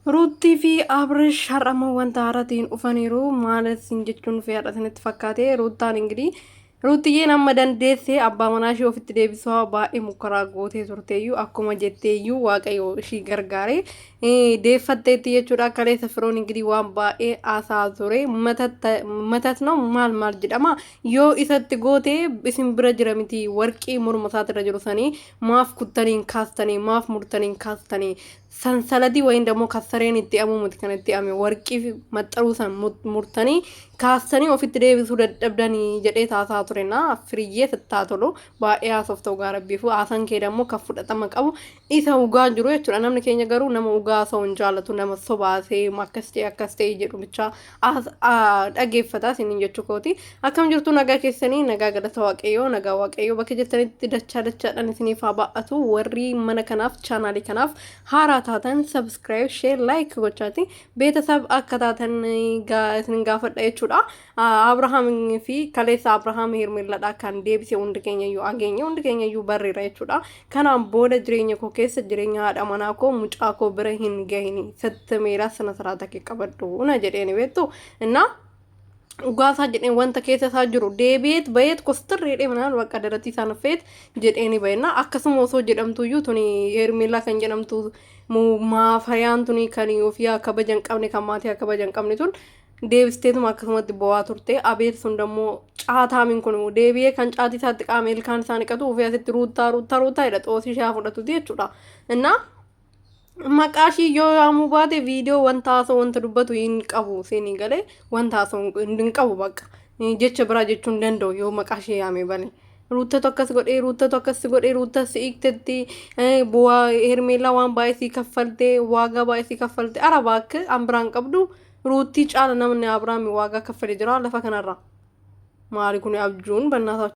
Ruutii fi Abrish har'ama wanta haaratiin dhufaniiru maal isin jechuun fi haadha isinitti fakkaate ruutaan ingirii ruutiyyeen amma dandeessee abbaa manaa ishee ofitti deebisuu baay'ee mukaraa gootee turteeyyuu akkuma jetteeyyuu waaqayyo ishii gargaare deeffatteetti jechuudha kaleessa firoon ingirii waan baay'ee haasaa ture matat no maal jedhama yoo isatti gootee isin bira jira miti warqii morma isaatirra jiru sanii maaf kuttaniin kaastanii maaf murtaniin kaastanii sansaladii wayin ደግሞ ከሰሬን ይጥያሙ ምትከነቲ አሜ ወርቂ መጠሩሰን ሙርተኒ ካስተኒ ኦፊት ዴቢሱ ደደብደኒ ጀዴ ታሳ ቱሬና ፍሪዬ ፍታቶሎ ባኤያ ሶፍቶ ጋር ቢፉ አሰን ከ ደግሞ ከፉደተ መቀቡ ኢሰው ጋር ጅሮ የቹ ነምን ከኛ ገሩ ነመ ኡጋ ሰው እንጃለቱ ነመ ሶባሴ ማከስቴ አከስቴ ጀዱ ብቻ ዳጌፈታ ሲኒን ጀቹ ኮቲ አከም ጅርቱ ነጋ ከሰኒ ነጋ ገለተ ዋቀዮ ነጋ ዋቀዮ በከጀተኒ ደቻ ደቻ ዳን ሲኒፋ ባአቱ ወሪ መነከናፍ ቻናሊ ከናፍ ሃራ ታተን ሰብስክራይብ ሼር ላይክ ጎቻቲ ቤተሰብ አከታተን ጋስን ጋፈዳ የቹዳ አብርሃም ፊ ከሌሳ አብርሃም ሄርሜላዳ ካን ዴብሴ ወንድከኛዩ አገኘ ወንድከኛዩ በሬራ የቹዳ ከናም ቦደ ድሬኛ ኮኬስ ድሬኛ አዳማናኮ ሙጫኮ ብረሂን ገይኒ ሰተሜራ ስነ ስርዓት ከቀበዱ ነጀዴኒ ቤቱ እና ጓሳ ጀዴን ወንተ ከሰሳ ጅሩ ዴቤት በየት ኮስተር ሬዴ ምናል በቃ ደረቲ ሳነፌት ጀዴኒ በይና አከስሞ ሶ ጀደምቱ ዩቱኒ ሄርሜላ ከን ጀደምቱ ማፈሪያን ቱኒ ከኒ ኦፊያ ከበጀን ቀብኔ ከማቲያ ከበጀን ቀብኔቱን ዴብስቴቱ ማከስሞት ቦዋ ቱርቴ አቤት ሱን ደሞ ጫታ ምን ኩኑ ዴቢዬ ከን ጫቲ ሳጥቃ ሜልካን ሳንቀቱ ኦፊያ ሲት ሩታ ይለጦ ሲሻ ፈደቱ ዲቹዳ እና maqaashi yoo yaamu baate viidiyoo wanta haasa'u wanta dubbatu hin qabu seenii galee wanta haasa'u hin qabu bakka jecha biraa jechuun danda'u yoo maqaashee yaame bane ruutatu akkas godhee ruutasi iktetti bu'aa hermeelaa waan baay'ee sii kaffaltee waagaa baay'ee sii kaffaltee ara baakka an biraan qabdu ruutii caala namni abrahaami waagaa kaffalee jira lafa kanarra maali kun abjuun bannaataa